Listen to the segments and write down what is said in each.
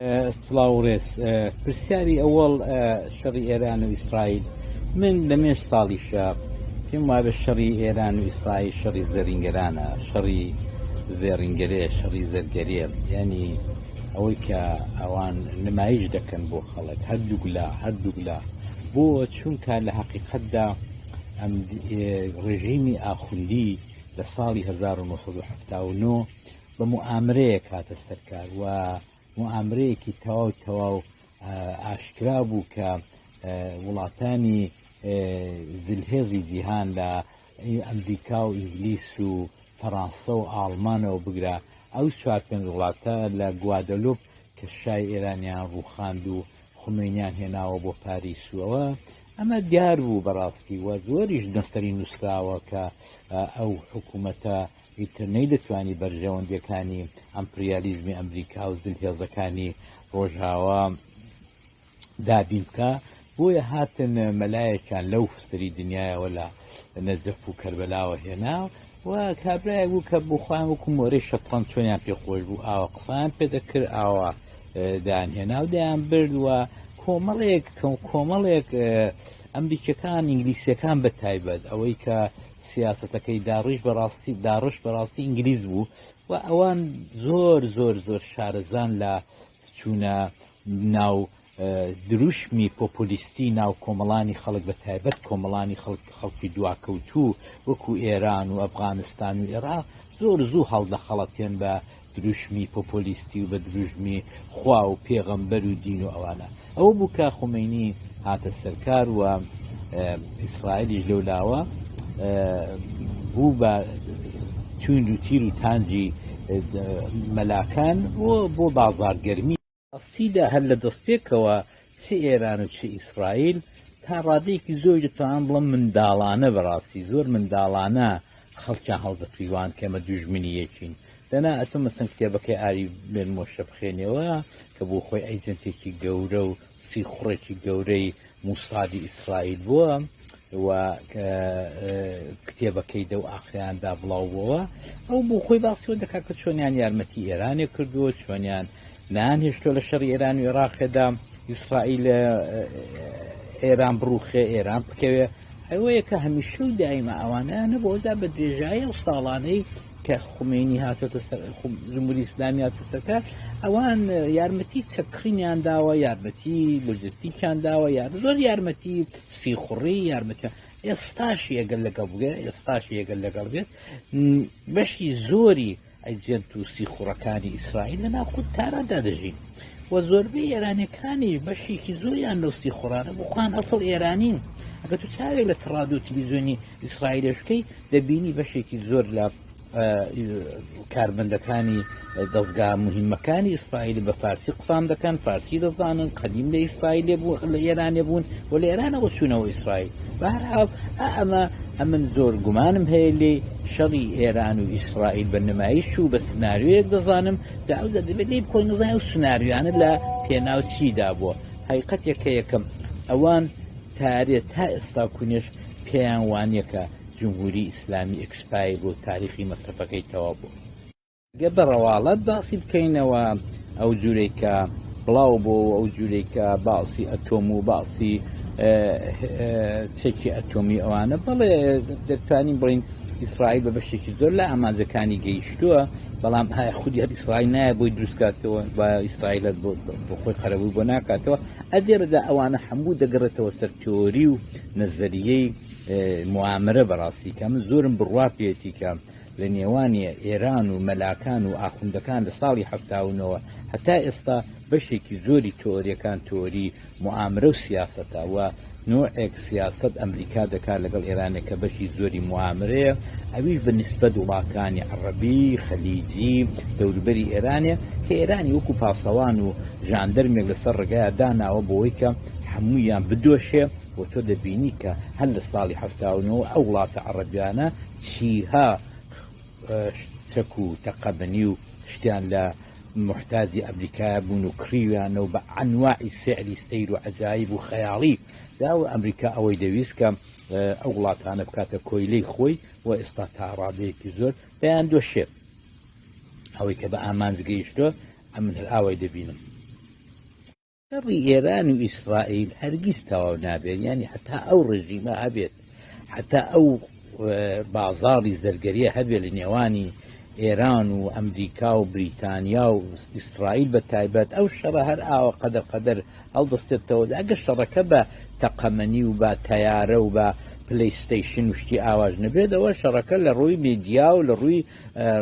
سلااوڕێز پرسیاری ئەوەڵ شەڕی ئێران و ئیسرائیل من لە مێش ساڵیشە پێم وابە شەڕی ئێران و ئیسرائیل شەڕی زەرینگەرانە، شەڕی زێڕینگەرێ، شەڕی زەرگەرێ، یعنی ئەوەی کە ئەوان نمایش دەکەن بۆ خەڵک هەردووگلا بۆ چونکە لە حەقیقەتدا ئەم ڕێژیمی ئاخوندی لە ساڵی 1970 بە موئامرەیە کاتە سەرکار و موئامرەیەکی تەواو ئاشکرا بوو کە وڵاتانی زلهێزی جیهان لە ئەمریکا و ئینگلیس و فەڕەنسا و ئاڵمانەوە بگرا ئەو 4-5 وڵاتە لە گوادەلوپ کە شای ئێرانیان ڕووخاند و خومینیان هێناوە بۆ پاریس وەوە ئەمە دیار بوو بەڕاستی و زۆریش دەستەری نووسراوە کە ئەو حکوومەتە ئیتر نەیدەتوانی بەرژەوەندەکانی ئەمپریالیزمی ئەمریکا و زلهێزەکانی ڕۆژاوا دابین بکە، بۆیە هاتن مەلایەکیان لەو فتری دنیایەوە لە نەجەف و کەربەلاوە هێنا و کابرایە بوو کە بۆ خۆیان وەکو مۆرەی شەترەنج چۆنیان پێخۆش بوو، ئاوا قسەیان پێدەکرد، ئاوا دانهێنا و دەیان برد و کۆمەڵێک ئەمریکەکان ئینگلیسیەکان بە تایبەت ئەوەی کە سیاسەتەکەی داڕش بەڕاستی ئینگلیز بوو و ئەوان زۆر شارەزان لە چوونە ناو دروشمی پۆپولیستی ناو کۆمەڵانی خەڵک بە تایبەت کۆمەڵانی خەڵکی دواکەوتوو وەکو ئێران و ئەفغانستان و عێراق زۆر زوو هەڵدەخەڵەتێن بە دروشمی پۆپولیستی و بە دروژمی خوا و پێغەمبەر و دین و ئەوانە. ئەوە بوو کە خومینی هاتە سەرکار و ئیسرائیلیش لەولاوە بوو بە چون و تیر و تانجی مەلاکان بۆ بازارگەرمی ئەسیدا هەر لە دەستپێکەوە چی ئێران و چی ئیسرائیل تا ڕادەیەکی زۆر دەتوان بڵم منداڵانە بەڕاستی زۆر منداڵانە خەڵکیان هەڵدەفریوان کەمە دوژمنی یەکین دەنا ئەتۆ مەسەن کتێبەکەی ئاری بێن مۆشە بخێنەوە کە بۆ خۆی ئەیجنتێکی گەورە و سیخوڕێکی گەورەی موسادی ئیسرائیل بووە و کتێبەکەی دە و ئاخیاندا بڵاو بووە ئەو بۆ خۆی باسیەوە دەکا کە چۆنیان یارمەتی ئێرانێ کردووە، چۆنیان نانهێشتۆ لە شەڕی ئێران و عێراقێدا ئیسرائیل ئێران بڕوخێ ئێران بکەوێ ئەوەیە کە هەمیشە و دائیمە ئەوانەیانە بۆدا بە درێژایی و ساڵانەی کە خومینی هاتۆتە جمهوری ئیسلامی هاتۆتە سەرکار ئەوان یارمەتی چەکخینیان داوە، یارمەتی لۆجستیکیان داوە، زۆر یارمەتی سیخوڕی یارمەتی ئێستاشی ئەگەر لەگەڵ بێت بەشی زۆری ئەیجنت و سیخوڕەکانی ئیسرائیل لە ناو قوتارەدا دەژین و زۆربەی ئێرانیەکانی بەشێکی زۆریان لەو سیخوڕانە بخوان ئەسڵ ئێرانین. ئەگە تو چاوێک لە تەڕادۆ تەلەڤیزیۆنی ئیسرائیلەشکەی دەبینی بەشێکی زۆر لە کاربندەکانی دەستگا مهمەکانی ئیسرائیل بە فارسی قسام دەکەن، فارسی دەزانن، قەدیم لە ئیسرائیل لە ئێرانێ بوون و لە ئێرانەوە چوونەوە ئیسرائیل. بەهەرحاڵ ئەمن زۆر گومانم هەیە لێ شەڕی ئێران و ئیسرائیل بە نمایش و بە سناریۆیەک دەزانم داوزە دەبێت لێ بخۆین نزانێ و سناریۆیانە لە پێناو چیدا بووە. حقیقەتێکە یەکەم ئەوان تارێت تا ئێستا کونێش پێیان وانیە کە جمهوری ئیسلامی ئەکسپای بۆ تاریخی مەسرفەکەی تەواو بوو. گە بە ڕەواڵەت باسی بکەینەوە ئەو جوورەی کە بڵاو بۆ ئەو جوورەی کە باسی ئەتۆم و باسی چێکی ئەتۆمی ئەوانە بەڵێ دەتوانین بڵین ئیسرائیل بە بەشێکی زۆر لە ئامانجەکانی گەیشتووە، بەڵام خودی ئیسرائیل نایە بۆی دروستکاتەوە بە ئیسرائیل بۆ خۆی خەرەبووی بۆ ناکاتەوە. ئەدێرەدا ئەوانە هەموو دەگەڕێتەوە سەر تیۆری و نەزەریەی موامرە بەڕاستی کە من زۆرم بڕوا پێێتی کە لە نێوانی ئێران و مەلاکان و ئاخوندەکان لە ساڵی 1970 هەتا ئێستا بەشێکی زۆری تۆریەکان تۆری موامرە و سیاسەتە و نوعێک سیاست ئەمریکا دەکات لەگەڵ ئێرانێکە بەشی زۆری موامرەیە ئەویش بە نیسبەت وڵاتانی عەرەبی خەلیجی دەوروبەری ئێرانێ کە ئێرانی وەکو پاسەوان و ژاندەرمێک لەسەر ڕێگایە داناوە بۆەوەی کە هەموویان بدۆشێ و تۆ دەبینی کە هەر لە ساڵی 1970 ئەو وڵاتە عەرەبیانە چیها چەک و تەقەبنی و شتیان لە محتاجی ئەمریکا بوون و کڕیویانە و بە ئەنواعی سێعری سەیر و عەجایب و خەیاڵی داوە ئەمریکا ئەوەی دەویست کە ئەو وڵاتانە بکاتە کۆیلەی خۆی و ئێستا تا ڕادەیەکی زۆر بەیان دۆشێت ئەوەی کە بە ئامانج گەیشتووە ئەمن هەر ئاوای دەبینم. شەڕی ئێران و ئیسرائیل هەرگیز تەواو نابێت، یعنی حتا ئەو ڕژیمە هەبێت، حتا ئەو بازاڕی زەرگەریە هەبێت لە نێوانی ئێران و ئەمریکا و بریتانیا و ئیسرائیل بە تایبەت، ئەو شەڕە هەر ئاوە قەدەر هەڵدەستێتەوە. ئەگەر شەڕەکە بە تەقەمەنی و بە تەیارە و بە پلەیستەیشن وشتی ئاواژ نەبێت، ئەوە شەڕەکە لە ڕووی میدیا و لە ڕووی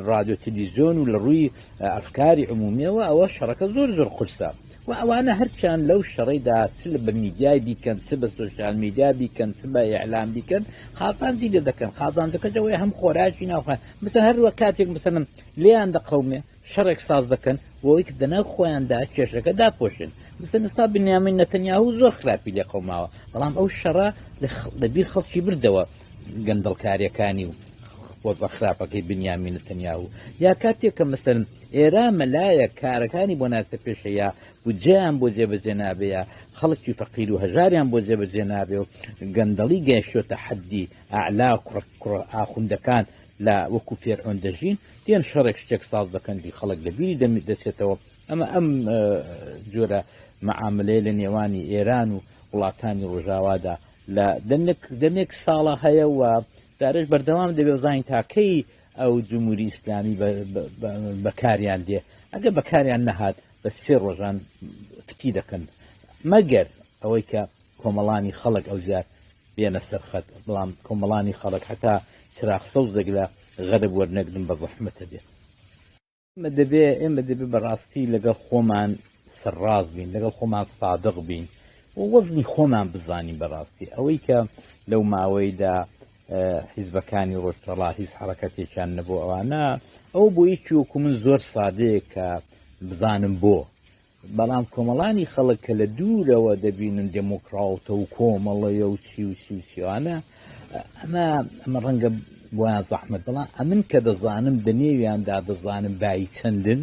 رادیۆ تەلەڤیزیۆن و لە ڕووی ئەفکاری عمومیەوە ئەوە شەڕەکە زۆر قورسە. و ئەوانە هەرچیان لەو شەڕیدا چ بە میدیای بیکەن، چ بە سۆشیال میدیا بیکەن، چ بە ئیعلام بیکەن، خازاندی لێ دەکەن. خازاندەکەەوەی هەم خۆراکی ناوخە مثلا هەروە کاتێک مثلا لێیان دەقەومێ شەڕێک ساز دەکەن بۆەوەی کە دەناو خۆیاندا کێشەکە داپۆشن. مثلا ئێستا بنیامین نەتەنیاهو زۆر خراپی لێ قەوماوە، بەڵام ئەو شەڕە لەبیر خەڵکی بردەوە گەندەڵکاریەکانی و بۆ خراپەکەی بنیامین نەتەنیاهو. یا کاتێک کە مثلا ئێران مەلایە کارەکانی بۆ ناتە پێشەیە بودجەیان بۆ جێبەجێ نابێ، خەڵکی فەقیر و هەژاریان بۆ جێبەجێ نابێ و گەندەڵی گەیشتۆتە حەدی ئاعلا کوڕە ئاخوندەکان لە وەکو فێرعۆن دەژین، دێن شەڕێک شتێک ساز دەکەن دی خەڵک لەبیری دەچێتەوە. ئەم جۆرە مەعاملەیە لە نێوانی ئێران و وڵاتانی ڕۆژاوادا لە دەمێک ساڵە هەیە و دارێژ بەردەوام دەبێ زانین تاکەی ئەو جمهوری ئیسلامی بەکاریان دێ. ئەگەر بەکاریان نەهات بە 3 ڕۆژان فتی دەکەن، مەگەر ئەوەی کە کۆمەڵانی خەڵک ئەوجار بێنە سەرخەت، بەڵام کۆمەڵانی خەڵک حتا چراغ سەوز دەگرە غەرب وەرنەگرن بە زەحمەتە بێت. ئێمە دەبێ بەڕاستی لەگەڵ خۆمان سەرڕاز بین، لەگەڵ خۆمان سادق بین و وەزنی خۆمان بزانین. بەڕاستی ئەوەی کە لەو ماوەیدا حیزبەکانی ڕۆژهەڵات هیچ حرەکەتێکیان نەبوو، ئەوانە ئەو بۆ یەکی وەکو من زۆر سادەیە کە بزانم بۆ، بەڵام کۆمەڵانی خەڵک کە لە دوورەوە دەبینن دموکراتە و کۆمەڵەیە و چیوانە، ئەمە ڕەنگە بۆیان زەحمەت. بەڵام ئەمن کە دەزانم دەنێویاندا دەزانم بای چەندن،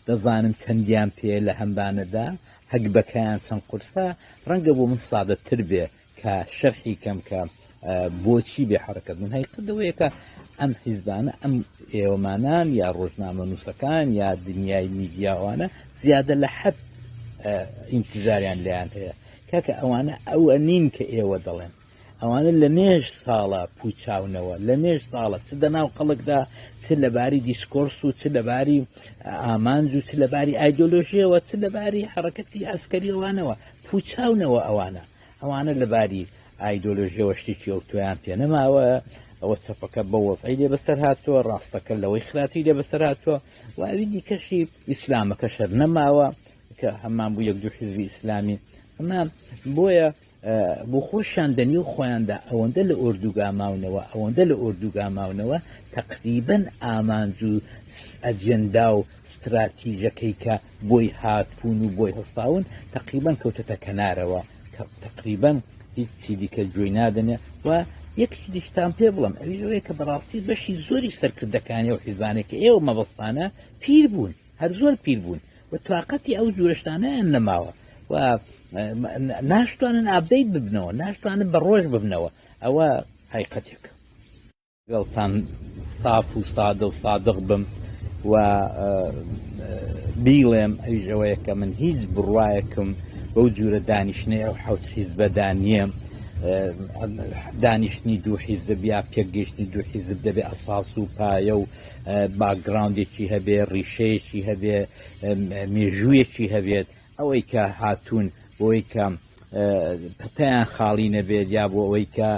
دەزانم چەندیان پێ لە هەمبانەدا، هەگبەکەیان چەند قورسە، ڕەنگە بۆ من سادەتر بێ کە شەرحی کەم کە بۆچی بێ حرەکەت. من هەیقدەوەیە کە ئەم حیزبانە ئەم ئێوەمانان یا ڕۆژنامە نووسەکان یا دنیای میدیاوانە زیادە لە حەد ئینتیزاریان لێیان هەیە، کاکە ئەوانە ئەوە نین کە ئێوە دەڵێن. ئەوانە لە نێژ ساڵە پوچاونەوە، لە نێژ ساڵە چ دەناو خەڵکدا، چ لەباری دیسکۆرس و چ لەباری ئامانج و چ لەباری ئایدۆلۆژیەوە، چ لەباری حرەکەتی ئەسکەریەوانەوە پوچاونەوە. ئەوانە لەباری ئایدۆلۆژیەوە شتێکی ئەو تۆیان پێ نەماوە، ئەوە چەپەکە بە وەزعی لێ بەسەر هاتووە، ڕاستەکە لەوەی خراتی لێ بەسەر هاتووە، و ئەویدی کەشی ئیسلامەکە شەر نەماوە کە هەمان بوو 1-2 حیزبی ئیسلامی. ئەمە بۆیە بۆ خۆشیان دەنی و خۆیاندا ئەوەندە لە ئۆردوگا ماونەوە تەقریبەن ئامانج و ئەجێندا و استراتیژەکەی کە بۆی هاتبوون و بۆی هەستاون تەقریبەن کەوتەتە کەنارەوە، تەقریبەن هیچی دیکە گوێی نادەنێ. و یەکشی دیشتان پێ بڵم ئەوەیە کە بەڕاستی بەشی زۆری سەرکردەکانی و حیزبانێک کە ئێوە مەبەستانە پیر بوون، هەر زۆر پیر بوون و تااقەتی ئەو جوورەشتانەیان نەماوە و ناشتوانن ئابدەیت ببنەوە، ناشتوانن بە ڕۆژ ببنەوە. ئەوە حقیقەتێکە. گەڵتان ساف و سادە و سادق بم و بیڵێم ئەویژەوەیە کە من هیچ بڕوایەکم بەو جوورە دانیشتنەی ئەو حەوت حیزبەدا نییە. دانیشتنی 2 حیزب یا پێگەیشتنی 2 حیزب دەبێ ئەساس و پایە و باگراوندێکی هەبێ، ڕیشەیەکی هەبێ، مێژوویەکی هەبێت. ئەوەی کە هاتوون بۆی کە پەتەیان خاڵی نەبێت یا بۆ ئەوەی کە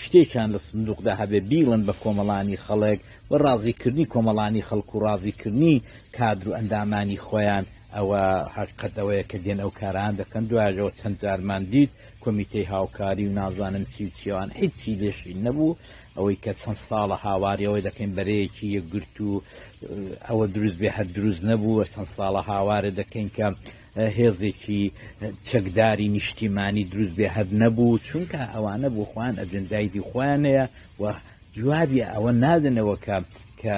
شتێکیان لە سندوقدا هەبێ بیڵن بە کۆمەڵانی خەڵک و ڕازیکردنی کۆمەڵانی خەڵک و ڕازیکردنی کادر و ئەندامانی خۆیان، ئەوە حقیقەتەوەیە کە دێن ئەو کاران دەکەن. دوایەوە چەند جارمان دیت کۆمیتەی هاوکاری و نازانم چیوان هیچی لێشی نەبوو. ئەوەی کە چەند ساڵە هاواریەوەی دەکەین بەرەیەکی یەکگرت و ئەوە دروست بێ هەر دروست نەبوو. چەند ساڵە هاوارە دەکەین کە هێزێکی چەکداری نیشتیمانی دروست بێ هەر نەبوو، چونکە ئەوانە بۆ خۆیان ئەجەندای خۆیانەیە و جوابی ئەوە نادنەوە کە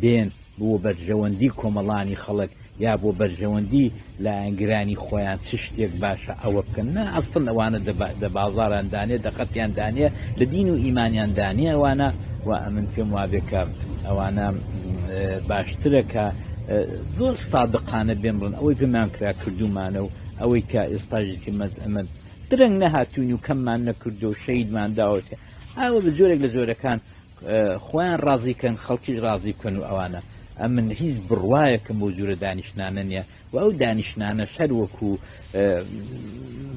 بێن بۆ بەرژەوەندی کۆمەڵانی خەڵک یا بۆ بەرژەوەندی لە ئەنگرانی خۆیان چ شتێک باشە ئەوە بکەن. نە ئەستن ئەوانە دە بازاڕیاندانێ، دەقەتیاندانە، لە دین و ئیمانیاندانە ئەوانە. و ئەمن پێم وابێ کە ئەوانە باشترە کە زۆر سادقانە بێن بڵن ئەوەی پێمان کرا کردومانە و ئەوەی کە ئێستاژێکی ئەمە درەنگ نەهاتوون و کەممان نەکردو و شەیدمان داوەتێ ئەوە بە جۆرێک لە جۆرەکان خۆیان ڕازیکەن خەڵکیش ڕازی بکەن و ئەوانە ئەمن هیچ بڕواایەکەم بۆ جوورە دانیشتانە نییە و ئەو دانیشتانە شەر وەکو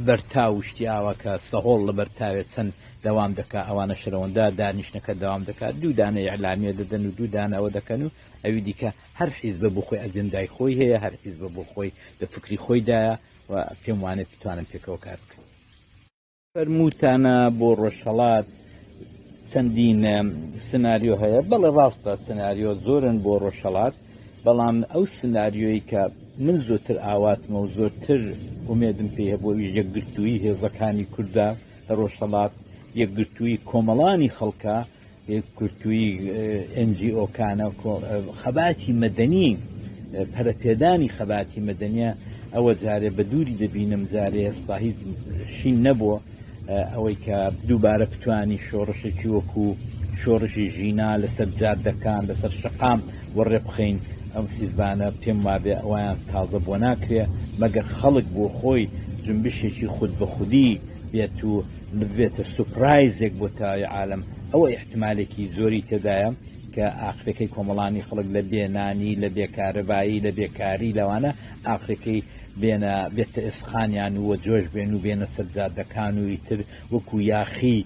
بەرتا وشتیاوە کە سەهۆڵ لە بەرتاوێت چەند دەوام دەکات ئەوانە شەرەوەندا دانیشتەکە داوام دەکات دوودانە ئیعلامیە دەدەن و دوودانە ئەوە دەکەن و ئەوی دیکە هەر حیزب بۆ خۆی ئەجندای خۆی هەیە هەر حیزب بۆ خۆی لە فکری خۆیدایە و پێم وانێت بتوانن پێکەوە کار بکەن فەرمووتانە بۆ ڕۆژهەڵات چەندین سناریۆ هەیە بەڵێ ڕاستە سناریۆ زۆرن بۆ ڕۆژهەڵات بەڵام ئەو سناریۆی کە من زۆرتر ئاواتمە و زۆرتر ومێدم پێ هەبوو یەکگرتووی هێزەکانی کووردا لە ڕۆژهەڵات یەکگرتووی کۆمەڵانی خەڵکە یەکگرتووی NGOکانە خەباتی مەدەنی پەرەپێدانی خەباتی مەدەنیە ئەوە جارێ بە دووری دەبینم جارێ ئێستا هیچ شین نەبووە ئەوەی کە دووبارە بتوانی شۆڕشێکی وەکو شۆڕشی ژینا لەسەر جادەکان لەسەر شەقام وەڕێ بخەین ئەم حیزبانە پێم وابێ ئەویان تازە بۆ ناکرێ مەگەر خەڵک بۆ خۆی جنبشێکی خود بە خودی بێت و بێتە سوپرایزێک بۆ تاوی عالم ئەوە احتمالێکی زۆری تێدایە کە ئاخرەکەی کۆمەڵانی خەڵک لە بێنانی لە بێکارەبایی لە بێکاری لەوانە ئاخرەکەی بێتە ئێسخانیان وە جۆش بێن و بێنە سەرجادەکان و ئیتر وەکو یاخی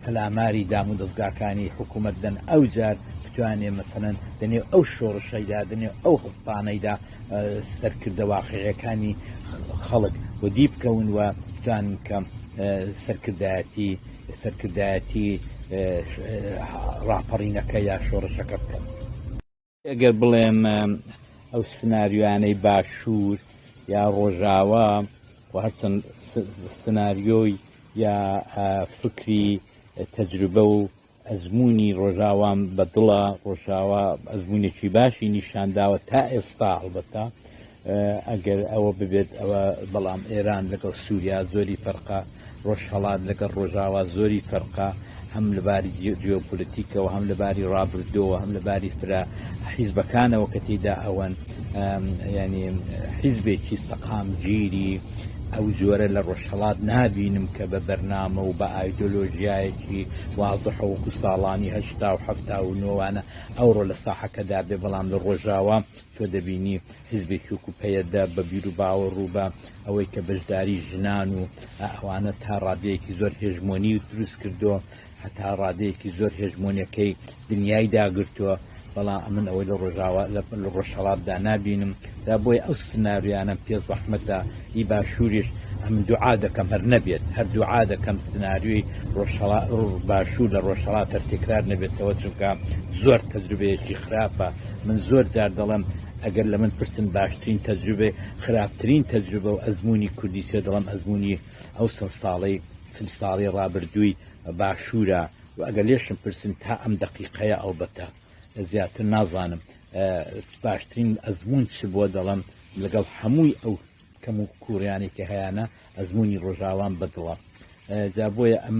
پەلاماری دام و دەستگاکانی حکوومەت دەن ئەو جار بتوانێ مەسەلەن دەنێ ئەو شۆڕشەیدا دەنێ ئەو هەستانەیدا سەرکردە واقعیەکانی خەڵک و دی بکەون و بتوانن کە سەرکردایەتی ڕاپەڕینەکە یا شۆڕشەکە بکەن ئەگەر بڵێم ئەو سناریوانەی باشوور یا ڕۆژاوا و هەرچەند سناریۆی یا فکری تەجروبە و ئەزمموی ڕۆژاوام بەدڵە ڕۆژاوا ئەزمموونێکی باشی نیشانداوە تا ئێستا هەڵبەتە ئەگەر ئەوە ببێت ئەوە بەڵام ئێران لەگەڵ سووریا زۆری فەرقا ڕۆژهەڵات لەگەڵ ڕۆژاوا زۆری فەرقا هەم لەباری جیۆپۆلیتیکەوە هەم لەباری ڕابردۆوە هەم لەباری ترا حیزبەکانەوە کە تێدا ئەوەن ینی حیزبێکی سەقام گیری ئەو جۆرە لە ڕۆژهەڵات نابینم کە بە بەرنامە و بە ئایدۆلۆژیایەکی وازەحە وەکو ساڵانی هەشتا و هەفتا و نۆوانە ئەوڕۆ لە ساحەکەدا بێ بەڵام لە ڕۆژاوا تۆ دەبینی حیزبێکی وەکو پەیەدا بە بیر و باوەڕ و بە ئەوەی کە بەشداری ژنان و ئەوانە تا ڕادەیەکی زۆر هێژمۆنی و دروست کردووە هەتا ڕادەیەکی زۆر هێژمۆنیەکەی دنیای داگرتووە بەڵام من ئەوەی لە ڕۆژاوا لە ڕۆژهەڵاتدا نابینم دا بۆی ئەو سناریانە پێ زەحمەتە ئی باشووریش ئەمن دوعا دەکەم هەر نەبێت هەر دوعا دەکەم سناریۆی باشوور لە ڕۆژهەڵات هەر تێکرار نەبێتەوە چونکە زۆر تەجروبەیەکی خراپە من زۆر جار دەڵێم ئەگەر لە من پرسن باشترین تەجروبێ خراپترین تەجروبە و ئەزمموی کوردی سێ دەڵم ئەزمموی ئەو ساڵی ڕابردووی باشوورە و ئەگەر لێشم پرسن تا ئەم دقیقەیە ئەڵبەتە زیاتر نازانم باشترین ئەزمون چ بۆ دەڵم لەگەڵ هەمووی ئەو کەم و کوڕیانی کە هەیەە ئەزمموی ڕۆژاوان بەدڵە جا بۆیە ئەم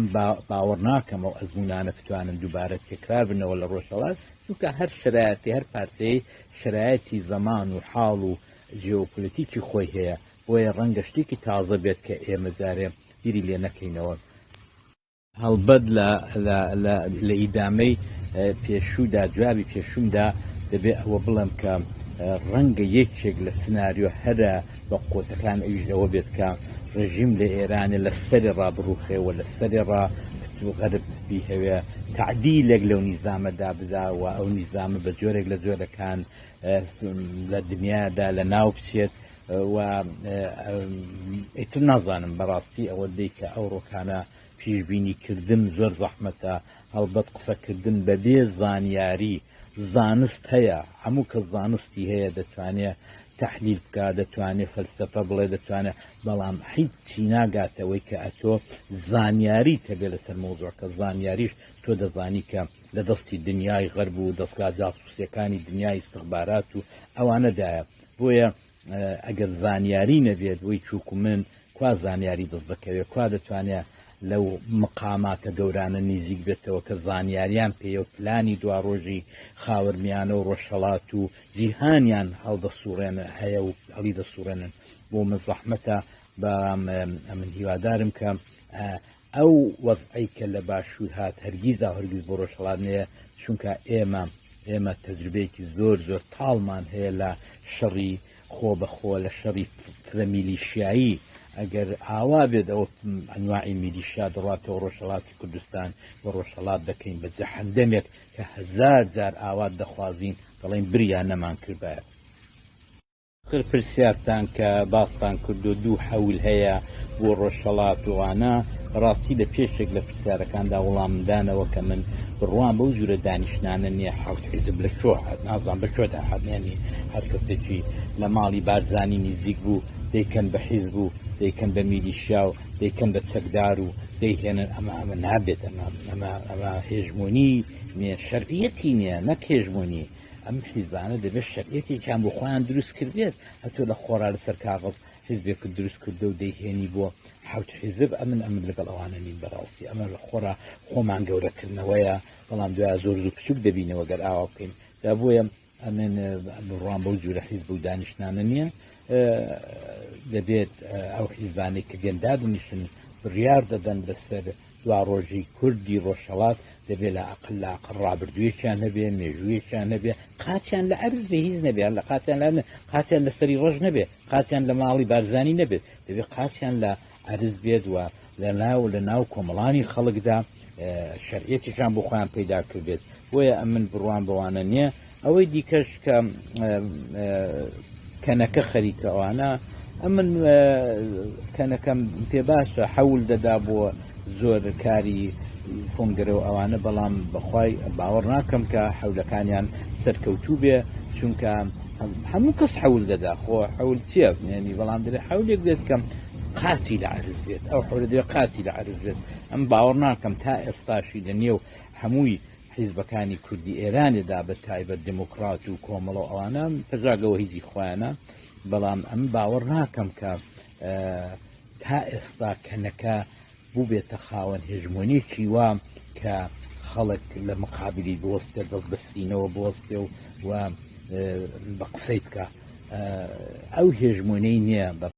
باوەڕ ناکەم و ئەزمونانە بتوانن دووبارە تێکرار بنەوە لە ڕۆژهەڵات چونکە هەر شرایەتی هەر پارچەی شرایەتی زەمان و حاڵ و ژیۆپۆلیتیکی خۆی هەیە بۆیە ڕەنگە شتێکی تازە بێت کە ئێمە جارێ بیری لێ نەکەینەوە هەڵبەت لە ئیدامەی پێشوودا جوابی پێشومدا دەبێت ئەوە بڵم کە ڕەنگە یەکێک لە سناریۆ هەرە بە قۆتەکان ئەویش ئەوە بێت کە ڕژیم لە ئێرانە لە سەری ڕابڕوخێەوە لە سەری غەرب بیهەوێ تعدیلێک لەو نیزامەدا بداوە ئەو نیزامە بە جۆرێک لە جۆرەکان لە دنیادا لە ناو بچێت و ئیتر نازانم بەڕاستی ئەوە دەی کە ئەو ڕۆکانە پیشبینی کردن زۆر زەحمەتە هەڵبەت قسەکردن بەبێ زانیاری زانست هەیە هەموو کە زانستی هەیە دەتوانێت تحلیل بکە دەتوانێت فەلسەفە بڵێ دەتوانێت بەڵام هیچی ناگاتەوەی کە ئەتۆ زانیاری تەبێ لەسەر مۆزوعکە زانیاریش تۆ دەزانی کە لە دەستی دنیای غەرب و دەستگا جاسووسیەکانی دنیای استخبارات و ئەوانەدایە بۆیە ئەگەر زانیاری نەبێت وی چووک من کوا زانیاری دەست دەکەوێت کوا دەتوانێت لەو مقاماتە گەورانە نزیک بێتەوە کە زانیاریان پێیە و پلانی دواڕۆژی خاوەرمیانە و ڕۆژهەڵات و جیهانیان هەڵدەسوڕێنە هەیە و هەڵی دەسوڕێنن بۆ مزەحمەتە بە من هیوادارم کە ئەو وەزعی کە لە باشوور هات هەرگیز بۆ ڕۆژهەڵات نەیە چونکە ئێمە تەجروبەیەکی زۆر تاڵمان هەیە لە شەڕی خۆ بەخۆ لە شەڕی فرە میلیشیایی ئەگەر ئاوا بێت ئەوە ئەنواعی میلیشیا دەڕاتەوە ڕۆژهەڵاتی کوردستان بە ڕۆژهەڵات دەکەین بە جەهەندەمێک کە هەزار جار ئاوات دەخوازین دەڵێن بریان نەمان کردبایە پرسیارتان کە باستان کردو دوو حەول هەیە بۆ ڕۆژهەڵات وانە ڕاستی لە پێشێک لە پرسیارەکاندا وەڵامدانەوە کە من بڕوان بەو جورە دانیشتانە نییە حەوت حیزب لە شۆ هات نازان بە شۆدا هاتنێنی هەر کەسێکی لە ماڵی بارزانی نزیک بوو دەیکەن بە حیزب و دەیکەن بە میلیشیا و دەیکەن بە چەکدار و دەیهێنن ئەمە نابێت ئەمە هێژمۆنی نییە شەرعیەتی نییە نەک هێژمۆنی ئەم حیزبانە دەبێت شەرعیەتێکیان بۆ خۆیان دروست کردێت هەتۆ لە خۆڕا لەسەر کاغەز حیزبێک دروست کردو و دەیهێنی بۆ حەوت حیزب ئەمن لەگەڵ ئەوانە نین بەڕاستی ئەمە لە خۆڕا خۆمان گەورەکردنەوەیە بەڵام دوای زۆر بچوک دەبینەوە گەر ئاوا بکەین دا بۆیە ئەمن بڕوان بەو جورە حیزب و دانیشتانە نییە دەبێت ئەو حیزبانەی کە گەندا دنیشن بڕیار دەدەن بەسەر دوا ڕۆژی کوردی ڕۆژهەڵات دەبێت لە عقل ڕابردوویەکیان هەبێ مێژوویەکیان هەبێ قاچیان لە عەرز بێ هیچ نەبێت لە قاچیان لە سەری ڕۆژ نەبێ قاچیان لە ماڵی بارزانی نەبێت دەبێت قاچیان لە عەرز بێت و لە ناو کۆمەڵانی خەڵکدا شەرعیەتیشان بۆ خۆیان پەیدا کردێت بۆیە ئەمن بڕوان بەوانە نییە ئەوەی دیکەش کە کەنەکە خەریکە ئەوانە ئەمن کەنەکەم پێ باشە حەول دەدا بۆ زۆر کاری کۆنگرەوە ئەوانە بەڵام بەخوای باوەڕ ناکەم کە حەولەکانیان سەرکەوتوو بێ چونکە هەموو کەس حەول دەدا خۆ حەول چییە یعنی بەڵام دەبێت حەولێک بێت کەم قاچی لە عەرز بێت ئەو حەولە دەبێت قاچی لە عەرز بێت ئەم باوەڕ ناکەم تا ئێستاشی لە نێو هەمووی حیزبەکانی کوردی ئێرانێدا بە تایبەت دموکرات و کۆمەڵە ئەوانە پەژاگەوە هیچی خۆیانە بەڵام ئەم باوەڕ ناکەم کە تا ئێستا کەنەکە بوو بێتە خاوەن هێژمۆنیی وا کە خەڵک لە مقابلی بوەستێ بەستینەوە بوەستێ و بە قسەی بکە ئەو هێژمۆنەی نییە